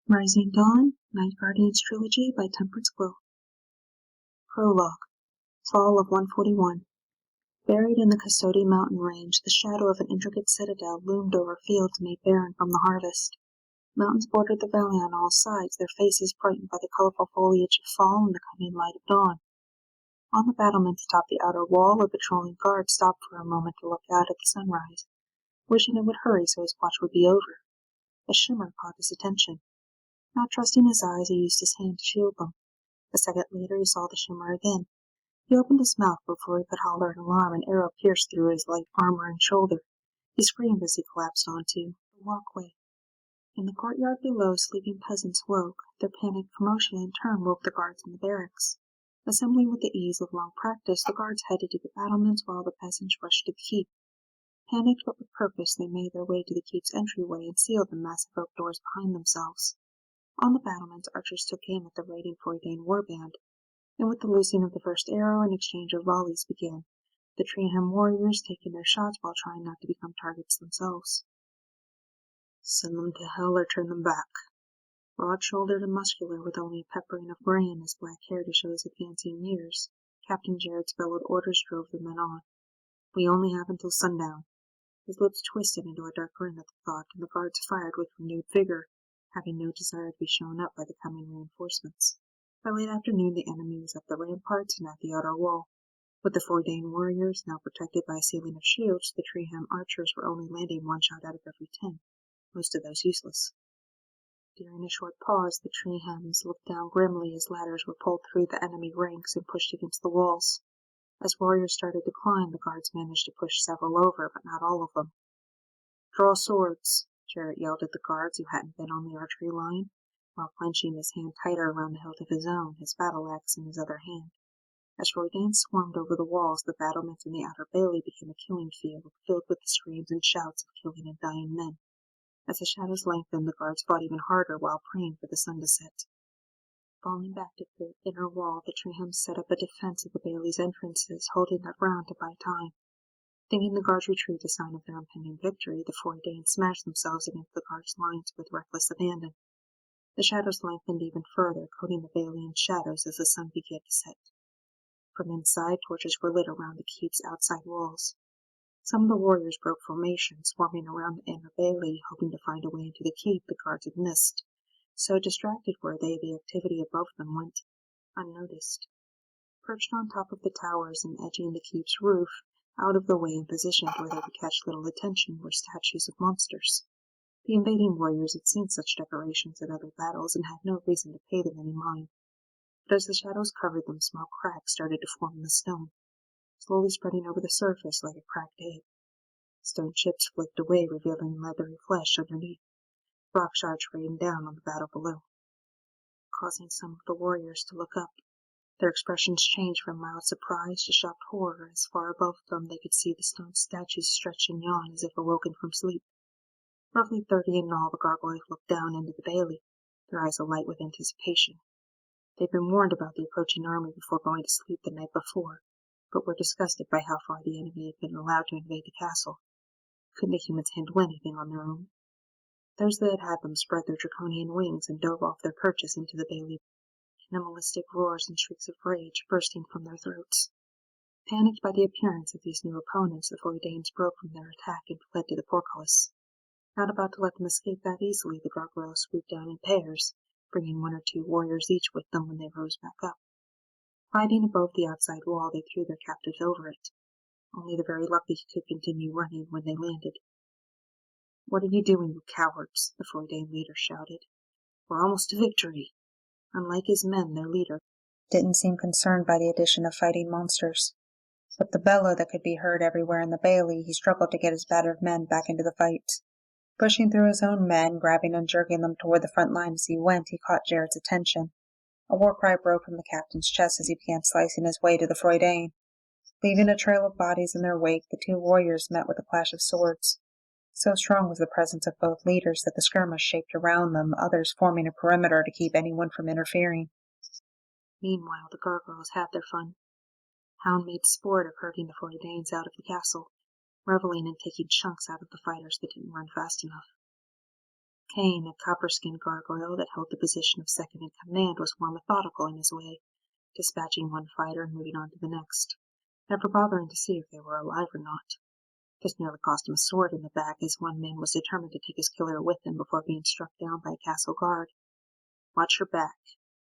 Rising Dawn, Night Guardians Trilogy by Temperance Glow. Prologue. Fall of 141. Buried in the Custody mountain range, the shadow of an intricate citadel loomed over fields made barren from the harvest. Mountains bordered the valley on all sides, their faces brightened by the colorful foliage of fall and the coming light of dawn. On the battlements atop the outer wall, a patrolling guard stopped for a moment to look out at the sunrise, wishing it would hurry so his watch would be over. A shimmer caught his attention. Not trusting his eyes, he used his hand to shield them. A second later he saw the shimmer again. He opened his mouth before he could holler an alarm. An arrow pierced through his light armor and shoulder. He screamed as he collapsed onto the walkway. In the courtyard below, sleeping peasants woke. Their panicked commotion in turn woke the guards in the barracks. Assembling with the ease of long practice, the guards headed to the battlements while the peasants rushed to the keep. Panicked but with purpose, they made their way to the keep's entryway and sealed the massive oak doors behind themselves. On the battlements, archers took aim at the raiding Foydain warband, and with the loosing of the first arrow, an exchange of volleys began, the Treeham warriors taking their shots while trying not to become targets themselves. "Send them to hell or turn them back." Broad-shouldered and muscular, with only a peppering of gray in his black hair to show his advancing years, Captain Jared's bellowed orders drove the men on. "We only have until sundown." His lips twisted into a dark grin at the thought, and the guards fired with renewed vigor, having no desire to be shown up by the coming reinforcements. By late afternoon the enemy was up the ramparts and at the outer wall. With the Foydain warriors now protected by a ceiling of shields, the Treeham archers were only landing one shot out of every 10, most of those useless. During a short pause, the Treehams looked down grimly as ladders were pulled through the enemy ranks and pushed against the walls. As warriors started to climb, the guards managed to push several over, but not all of them. "Draw swords!" Jarrett yelled at the guards who hadn't been on the archery line, while clenching his hand tighter around the hilt of his own, his battle-axe in his other hand. As Foydain swarmed over the walls, the battlements in the outer bailey became a killing field, filled with the screams and shouts of killing and dying men. As the shadows lengthened, the guards fought even harder while praying for the sun to set. Falling back to the inner wall, the Treehams set up a defense of the bailey's entrances, holding their ground to buy time. Thinking the guards' retreat a sign of their impending victory, the Foydain smashed themselves against the guards' lines with reckless abandon. The shadows lengthened even further, coating the bailey in shadows as the sun began to set. From inside, torches were lit around the keep's outside walls. Some of the warriors broke formation, swarming around the inner bailey, hoping to find a way into the keep the guards had missed. So distracted were they, the activity above them went unnoticed. Perched on top of the towers and edging the keep's roof, out of the way and positioned where they would catch little attention, were statues of monsters. The invading warriors had seen such decorations at other battles and had no reason to pay them any mind. But as the shadows covered them, small cracks started to form in the stone, slowly spreading over the surface like a cracked egg. Stone chips flicked away, revealing leathery flesh underneath. Rock shards rained down on the battle below, causing some of the warriors to look up. Their expressions changed from mild surprise to shocked horror as far above them they could see the stone statues stretch and yawn as if awoken from sleep. Roughly 30 in all, the gargoyles looked down into the bailey, their eyes alight with anticipation. They'd been warned about the approaching army before going to sleep the night before, but were disgusted by how far the enemy had been allowed to invade the castle. Couldn't the humans handle anything on their own? Those that had them spread their draconian wings and dove off their perches into the bailey, animalistic roars and shrieks of rage bursting from their throats. Panicked by the appearance of these new opponents, the Foydains broke from their attack and fled to the portcullis. Not about to let them escape that easily, the gargoyles swooped down in pairs, bringing 1 or 2 warriors each with them when they rose back up. Fighting above the outside wall, they threw their captives over it. Only the very lucky could continue running when they landed. "What are you doing, you cowards?" the Foydain leader shouted. "We're almost to victory." Unlike his men, their leader didn't seem concerned by the addition of fighting monsters. With the bellow that could be heard everywhere in the bailey, he struggled to get his battered men back into the fight. Pushing through his own men, grabbing and jerking them toward the front line as he went, he caught Jared's attention. A war cry broke from the captain's chest as he began slicing his way to the Foydain. Leaving a trail of bodies in their wake, the 2 warriors met with a clash of swords. So strong was the presence of both leaders that the skirmish shaped around them, others forming a perimeter to keep anyone from interfering. Meanwhile, the gargoyles had their fun. Hound made sport of herding the Foydains out of the castle, reveling in taking chunks out of the fighters that didn't run fast enough. Kane, a copper-skinned gargoyle that held the position of second-in-command, was more methodical in his way, dispatching one fighter and moving on to the next, never bothering to see if they were alive or not. This nearly cost him a sword in the back, as one man was determined to take his killer with him before being struck down by a castle guard. "Watch your back,"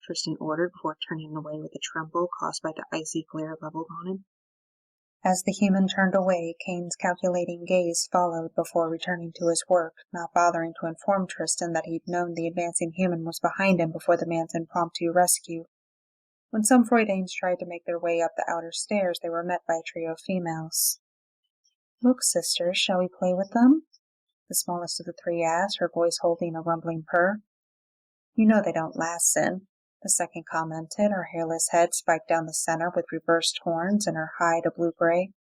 Tristan ordered before turning away with a tremble caused by the icy glare leveled on him. As the human turned away, Kane's calculating gaze followed before returning to his work, not bothering to inform Tristan that he'd known the advancing human was behind him before the man's impromptu rescue. When some Freudanes tried to make their way up the outer stairs, they were met by a trio of females. "Look, sisters, shall we play with them?" the smallest of the three asked, her voice holding a rumbling purr. "You know they don't last, Sin," the second commented, her hairless head spiked down the center with reversed horns and her hide a blue-gray.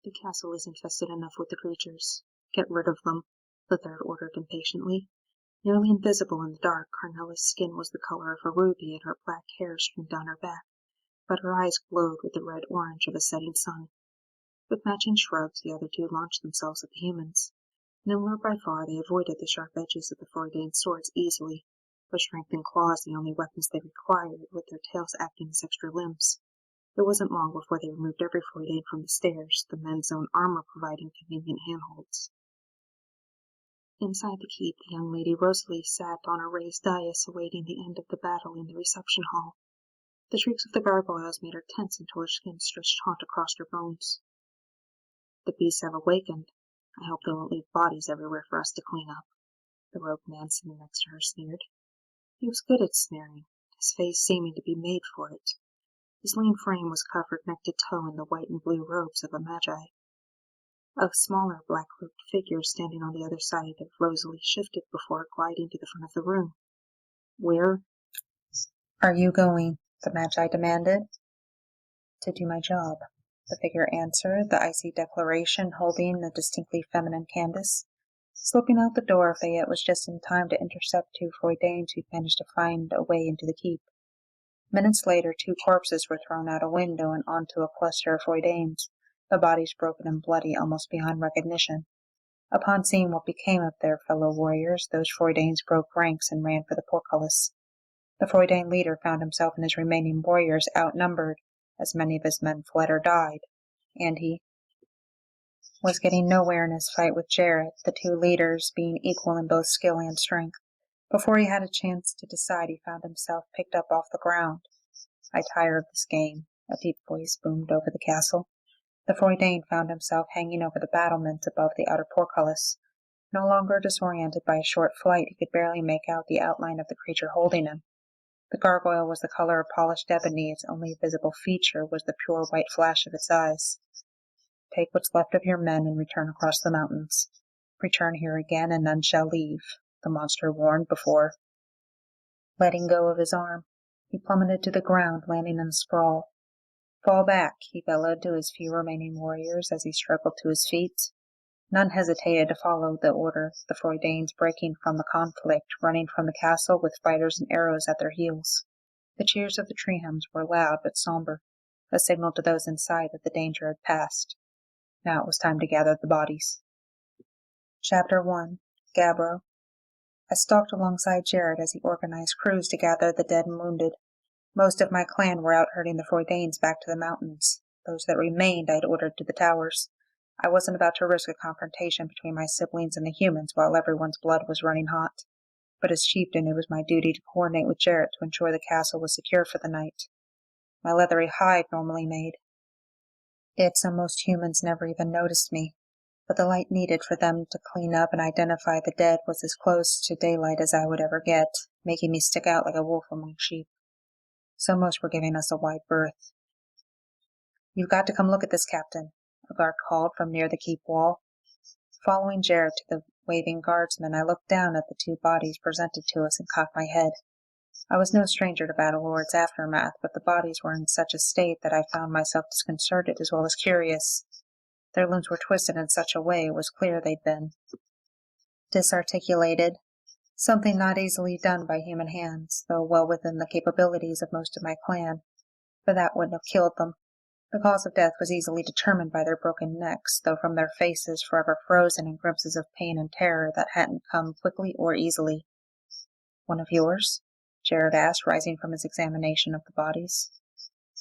"The castle is infested enough with the creatures. Get rid of them," the third ordered impatiently. Nearly invisible in the dark, Carnella's skin was the color of a ruby and her black hair streamed down her back, but her eyes glowed with the red-orange of a setting sun. With matching shrugs, the other two launched themselves at the humans. Nimbler by far, they avoided the sharp edges of the Freudian swords easily, with strength and claws the only weapons they required, with their tails acting as extra limbs. It wasn't long before they removed every Freudane from the stairs, the men's own armor providing convenient handholds. Inside the keep, the young lady Rosalie sat on a raised dais awaiting the end of the battle in the reception hall. The shrieks of the gargoyles made her tense until her skin stretched taut across her bones. "The beasts have awakened. I hope they won't leave bodies everywhere for us to clean up," the robed man sitting next to her sneered. He was good at sneering, his face seeming to be made for it. His lean frame was covered neck to toe in the white and blue robes of a magi. A smaller black-cloaked figure standing on the other side of Rosalie shifted before gliding to the front of the room. "Where "Are you going?" the magi demanded. "To do my job," the figure answered, the icy declaration holding a distinctly feminine cadence. Slipping out the door, Fayette was just in time to intercept two Freudanes who'd managed to find a way into the keep. Minutes later, two corpses were thrown out a window and onto a cluster of Freudanes, the bodies broken and bloody almost beyond recognition. Upon seeing what became of their fellow warriors, those Freudanes broke ranks and ran for the portcullis. The Freudane leader found himself and his remaining warriors outnumbered, as many of his men fled or died, and he was getting nowhere in his fight with Jarrett, the two leaders being equal in both skill and strength. Before he had a chance to decide, he found himself picked up off the ground. "I tire of this game," a deep voice boomed over the castle. The Freudane found himself hanging over the battlements above the outer portcullis. No longer disoriented by a short flight, he could barely make out the outline of the creature holding him. The gargoyle was the color of polished ebony, its only visible feature was the pure white flash of its eyes. "Take what's left of your men and return across the mountains. Return here again and none shall leave," the monster warned before letting go of his arm. He plummeted to the ground, landing in a sprawl. "Fall back," he bellowed to his few remaining warriors as he struggled to his feet. None hesitated to follow the order, the Freudanes breaking from the conflict, running from the castle with fighters and arrows at their heels. The cheers of the treehomes were loud but somber, a signal to those inside that the danger had passed. Now it was time to gather the bodies. Chapter 1. Gabbro. I stalked alongside Jarrett as he organized crews to gather the dead and wounded. Most of my clan were out herding the Freudanes back to the mountains. Those that remained I'd ordered to the towers. I wasn't about to risk a confrontation between my siblings and the humans while everyone's blood was running hot. But as chieftain, it was my duty to coordinate with Jarrett to ensure the castle was secure for the night. My leathery hide normally made it so most humans never even noticed me, but the light needed for them to clean up and identify the dead was as close to daylight as I would ever get, making me stick out like a wolf among sheep. So most were giving us a wide berth. "You've got to come look at this, Captain," a guard called from near the keep wall. Following Jarrett to the waving guardsmen, I looked down at the two bodies presented to us and cocked my head. I was no stranger to Battle Lord's aftermath, but the bodies were in such a state that I found myself disconcerted as well as curious. Their limbs were twisted in such a way it was clear they'd been disarticulated, something not easily done by human hands, though well within the capabilities of most of my clan, for that wouldn't have killed them. The cause of death was easily determined by their broken necks, though from their faces forever frozen in glimpses of pain and terror that hadn't come quickly or easily. "One of yours?" Jared asked, rising from his examination of the bodies.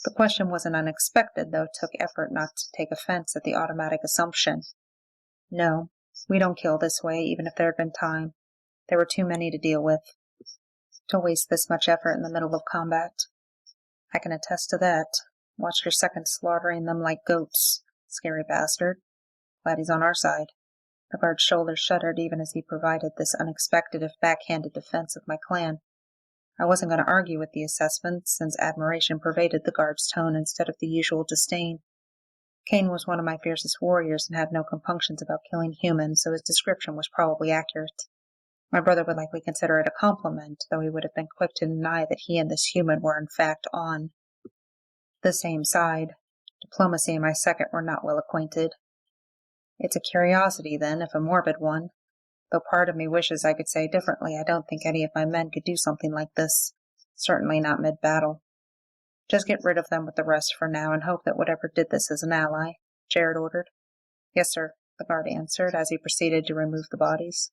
The question wasn't unexpected, though it took effort not to take offense at the automatic assumption. "No, we don't kill this way, even if there had been time. There were too many to deal with. To waste this much effort in the middle of combat." "I can attest to that. Watched your second slaughtering them like goats. Scary bastard. Glad he's on our side." The guard's shoulders shuddered even as he provided this unexpected if backhanded defense of my clan. I wasn't going to argue with the assessment, since admiration pervaded the guard's tone instead of the usual disdain. Cain was one of my fiercest warriors and had no compunctions about killing humans, so his description was probably accurate. My brother would likely consider it a compliment, though he would have been quick to deny that he and this human were in fact on the same side. Diplomacy and my second were not well acquainted. "It's a curiosity, then, if a morbid one. Though part of me wishes I could say differently. I don't think any of my men could do something like this. Certainly not mid-battle. Just get rid of them with the rest for now, and hope that whatever did this is an ally," Jared ordered. "Yes, sir," the guard answered, as he proceeded to remove the bodies.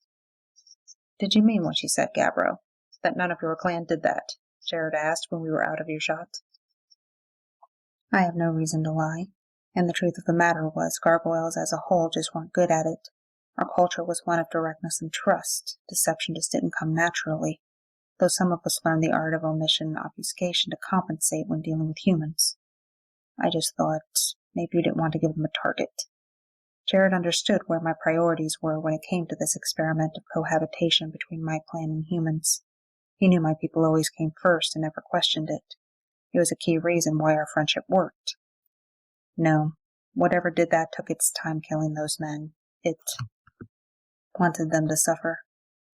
"Did you mean what you said, Gabbro? That none of your clan did that?" Jared asked when we were out of earshot. "I have no reason to lie. And the truth of the matter was, gargoyles as a whole just weren't good at it. Our culture was one of directness and trust. Deception just didn't come naturally, though some of us learned the art of omission and obfuscation to compensate when dealing with humans. I just thought maybe you didn't want to give them a target." Jared understood where my priorities were when it came to this experiment of cohabitation between my clan and humans. He knew my people always came first and never questioned it. It was a key reason why our friendship worked. No, whatever did that took its time killing those men. It wanted them to suffer.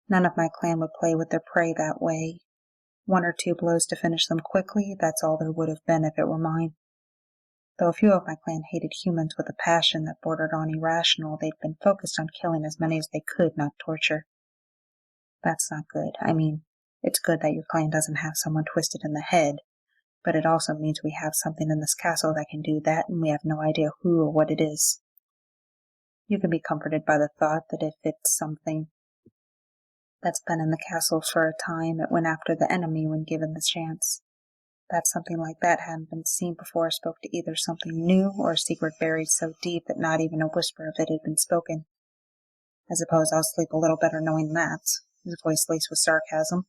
None of my clan would play with their prey that way. One or two blows to finish them quickly, that's all there would have been if it were mine. Though a few of my clan hated humans with a passion that bordered on irrational, they'd been focused on killing as many as they could, not torture. That's not good. I mean, it's good that your clan doesn't have someone twisted in the head, but it also means we have something in this castle that can do that, and we have no idea who or what it is. You can be comforted by the thought that if it's something that's been in the castle for a time, it went after the enemy when given the chance. That something like that hadn't been seen before spoke to either something new or a secret buried so deep that not even a whisper of it had been spoken. I suppose I'll sleep a little better knowing that, his voice laced with sarcasm.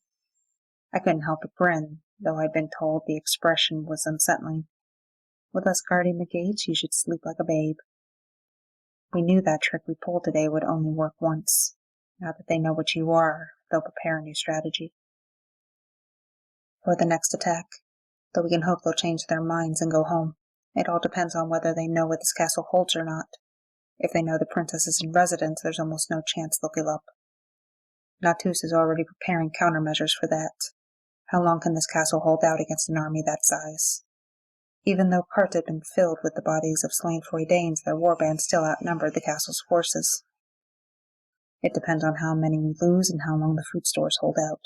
I couldn't help but grin, though I'd been told the expression was unsettling. With us guarding the gates, you should sleep like a babe. We knew that trick we pulled today would only work once. Now that they know what you are, they'll prepare a new strategy for the next attack, though we can hope they'll change their minds and go home. It all depends on whether they know what this castle holds or not. If they know the princess is in residence, there's almost no chance they'll give up. Natus is already preparing countermeasures for that. How long can this castle hold out against an army that size? Even though parts had been filled with the bodies of slain Freudanes, their warbands still outnumbered the castle's forces. It depends on how many we lose and how long the food stores hold out.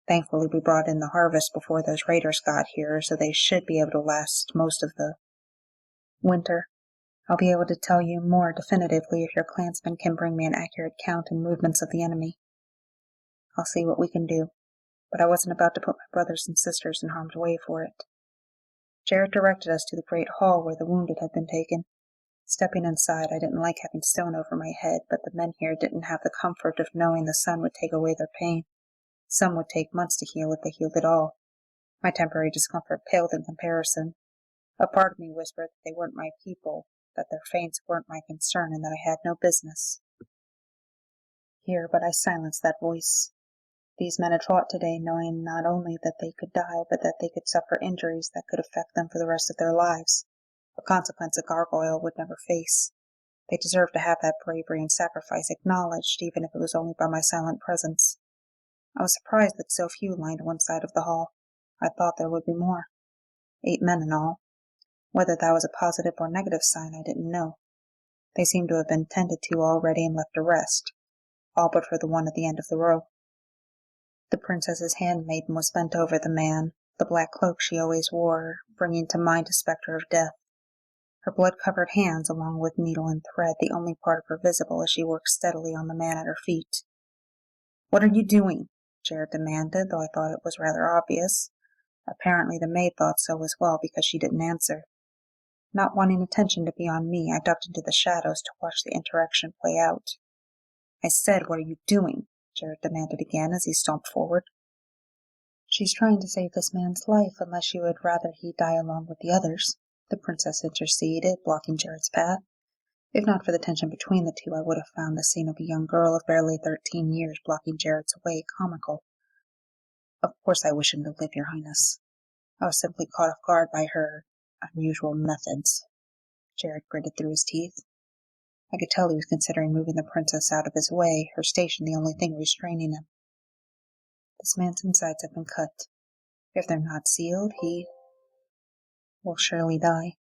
Thankfully, we brought in the harvest before those raiders got here, so they should be able to last most of the winter. I'll be able to tell you more definitively if your clansmen can bring me an accurate count and movements of the enemy. I'll see what we can do, but I wasn't about to put my brothers and sisters in harm's way for it. Jared directed us to the great hall where the wounded had been taken. Stepping inside, I didn't like having stone over my head, but the men here didn't have the comfort of knowing the sun would take away their pain. Some would take months to heal if they healed at all. My temporary discomfort paled in comparison. A part of me whispered that they weren't my people, that their faints weren't my concern, and that I had no business here, but I silenced that voice. These men had fought today knowing not only that they could die, but that they could suffer injuries that could affect them for the rest of their lives, a consequence a gargoyle would never face. They deserved to have that bravery and sacrifice acknowledged, even if it was only by my silent presence. I was surprised that so few lined one side of the hall. I thought there would be more. 8 men in all. Whether that was a positive or negative sign, I didn't know. They seemed to have been tended to already and left to rest, all but for the one at the end of the row. The princess's handmaiden was bent over the man, the black cloak she always wore, bringing to mind a specter of death. her blood-covered hands along with needle and thread the only part of her visible as she worked steadily on the man at her feet. "What are you doing?" Jared demanded, though I thought it was rather obvious. Apparently the maid thought so as well, because she didn't answer. Not wanting attention to be on me, I ducked into the shadows to watch the interaction play out. "I said, what are you doing?" Jared demanded again as he stomped forward. "She's trying to save this man's life, unless you would rather he die along with the others," the princess interceded, blocking Jared's path. If not for the tension between the two, I would have found the scene of a young girl of barely 13 years blocking Jared's way comical. "Of course I wish him to live, Your Highness. I was simply caught off guard by her unusual methods." Jared gritted through his teeth. I could tell he was considering moving the princess out of his way, her station the only thing restraining him. "This man's insides have been cut. If they're not sealed, he will surely die.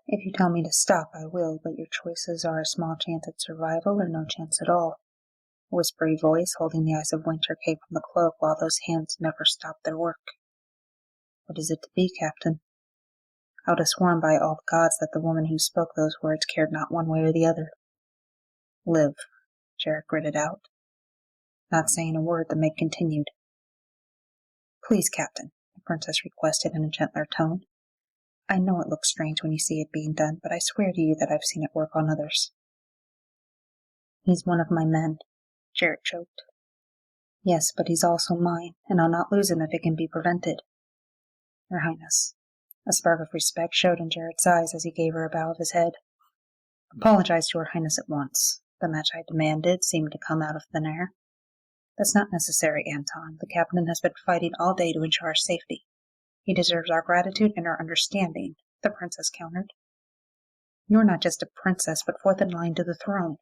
If you tell me to stop, I will, but your choices are a small chance at survival or no chance at all." A whispery voice holding the eyes of winter came from the cloak, while those hands never stopped their work. "What is it to be, Captain?" I would have sworn by all the gods that the woman who spoke those words cared not one way or the other. "Live," Jared gritted out. Not saying a word, the maid continued. "Please, Captain," the princess requested in a gentler tone. "I know it looks strange when you see it being done, but I swear to you that I've seen it work on others." "He's one of my men," Jared choked. "Yes, but he's also mine, and I'll not lose him if it can be prevented." "Your Highness." A spark of respect showed in Jared's eyes as he gave her a bow of his head. "Apologize to Her Highness at once," the Magi demanded, seeming to come out of thin air. "That's not necessary, Anton. The captain has been fighting all day to ensure our safety. He deserves our gratitude and our understanding," the princess countered. "You're not just a princess, but fourth in line to the throne.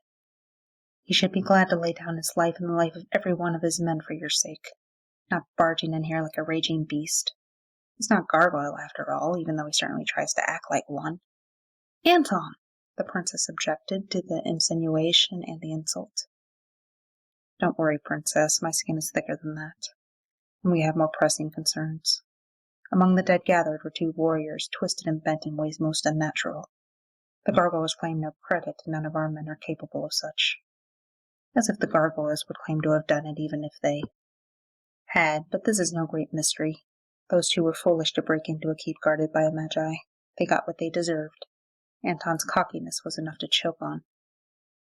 He should be glad to lay down his life and the life of every one of his men for your sake, not barging in here like a raging beast. He's not Gargoyle after all, even though he certainly tries to act like one." "Anton!" the princess objected to the insinuation and the insult. "Don't worry, princess, my skin is thicker than that, and we have more pressing concerns. Among the dead gathered were 2 warriors, twisted and bent in ways most unnatural. The gargoyles claim no credit, and none of our men are capable of such. As if the gargoyles would claim to have done it even if they had, but this is no great mystery. Those 2 were foolish to break into a keep guarded by a Magi. They got what they deserved. Anton's cockiness was enough to choke on."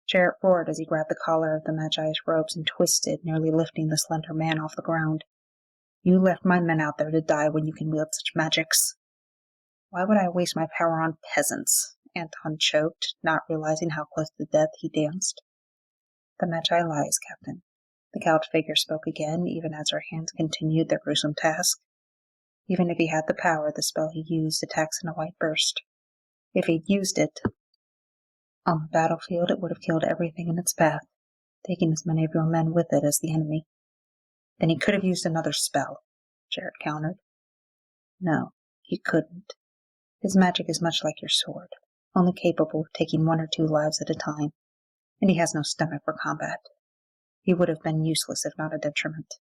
Jared roared as he grabbed the collar of the Magi's robes and twisted, nearly lifting the slender man off the ground. "You left my men out there to die when you can wield such magics." "Why would I waste my power on peasants?" Anton choked, not realizing how close to death he danced. "The Magi lies, Captain." The cowled figure spoke again, even as her hands continued their gruesome task. "Even if he had the power, the spell he used attacks in a white burst. If he'd used it on the battlefield, it would have killed everything in its path, taking as many of your men with it as the enemy." "Then he could have used another spell," Jared countered. "No, he couldn't. His magic is much like your sword, only capable of taking 1 or 2 lives at a time, and he has no stomach for combat. He would have been useless if not a detriment.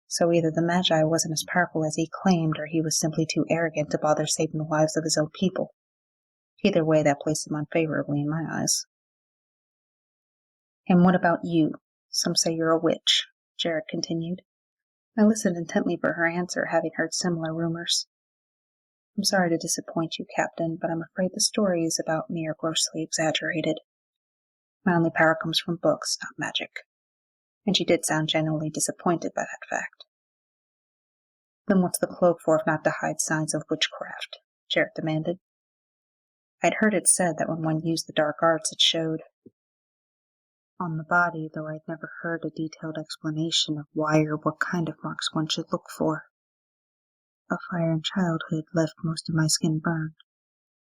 So either the Magi wasn't as powerful as he claimed, or he was simply too arrogant to bother saving the lives of his own people. Either way, that placed him unfavorably in my eyes." "And what about you? Some say you're a witch," Jared continued. I listened intently for her answer, having heard similar rumors. "I'm sorry to disappoint you, Captain, but I'm afraid the stories about me are grossly exaggerated. My only power comes from books, not magic." And she did sound genuinely disappointed by that fact. "Then what's the cloak for if not to hide signs of witchcraft?" Jared demanded. I'd heard it said that when one used the dark arts, it showed on the body, though I'd never heard a detailed explanation of why or what kind of marks one should look for. "A fire in childhood left most of my skin burned."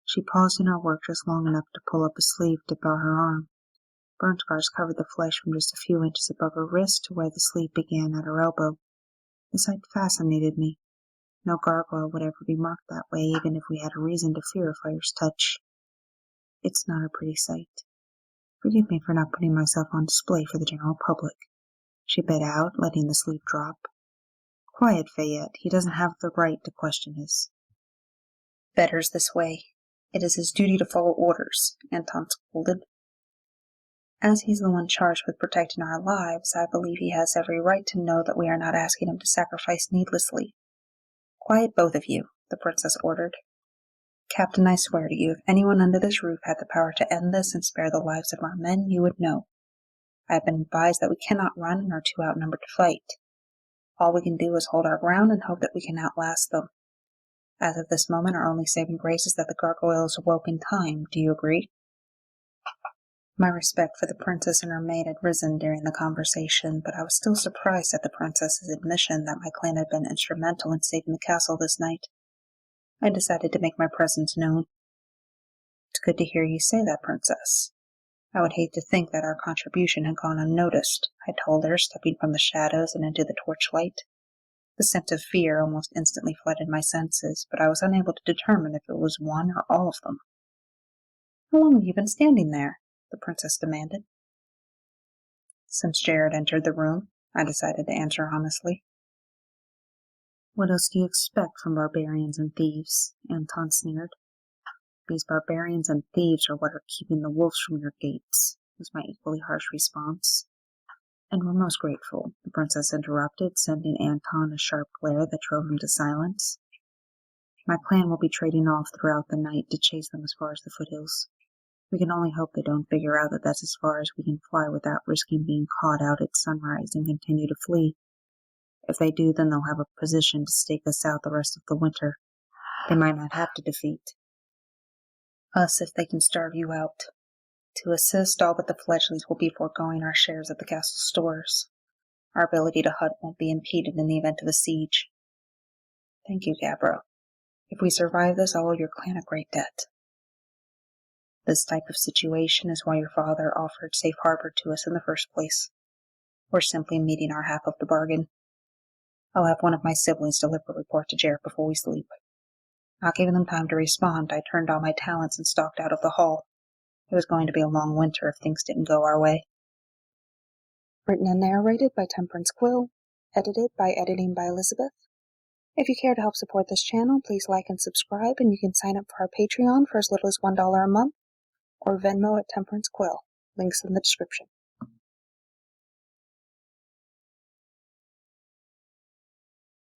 She paused in her work just long enough to pull up a sleeve to bar her arm. Burn scars covered the flesh from just a few inches above her wrist to where the sleeve began at her elbow. The sight fascinated me. No gargoyle would ever be marked that way, even if we had a reason to fear a fire's touch. It's not a pretty sight. Forgive me for not putting myself on display for the general public. She bit out, letting the sleeve drop. Quiet, Fayette. He doesn't have the right to question his betters this way. It is his duty to follow orders, Anton scolded. As he's the one charged with protecting our lives, I believe he has every right to know that we are not asking him to sacrifice needlessly. Quiet, both of you, the princess ordered. Captain, I swear to you, if anyone under this roof had the power to end this and spare the lives of our men, you would know. I have been advised that we cannot run and are too outnumbered to fight. All we can do is hold our ground and hope that we can outlast them. As of this moment, our only saving grace is that the gargoyles awoke in time. Do you agree? My respect for the princess and her maid had risen during the conversation, but I was still surprised at the princess's admission that my clan had been instrumental in saving the castle this night. I decided to make my presence known. It's good to hear you say that, princess. I would hate to think that our contribution had gone unnoticed, I told her, stepping from the shadows and into the torchlight. The sense of fear almost instantly flooded my senses, but I was unable to determine if it was one or all of them. How long have you been standing there? The princess demanded. Since Jared entered the room, I decided to answer honestly. What else do you expect from barbarians and thieves? Anton sneered. These barbarians and thieves are what are keeping the wolves from your gates, was my equally harsh response. And we're most grateful, the princess interrupted, sending Anton a sharp glare that drove him to silence. My clan will be trading off throughout the night to chase them as far as the foothills. We can only hope they don't figure out that that's as far as we can fly without risking being caught out at sunrise and continue to flee. If they do, then they'll have a position to stake us out the rest of the winter. They might not have to defeat us if they can starve you out. To assist, all but the fledglings will be foregoing our shares of the castle stores. Our ability to hunt won't be impeded in the event of a siege. Thank you, Gabbro. If we survive this, I'll owe your clan a great debt. This type of situation is why your father offered safe harbor to us in the first place. We're simply meeting our half of the bargain. I'll have one of my siblings deliver a report to Jared before we sleep. Not giving them time to respond, I turned all my talents and stalked out of the hall. It was going to be a long winter if things didn't go our way. Written and narrated by Temperance Quill. Edited by Editing by Elizabeth. If you care to help support this channel, please like and subscribe, and you can sign up for our Patreon for as little as $1 a month, or Venmo at Temperance Quill. Links in the description.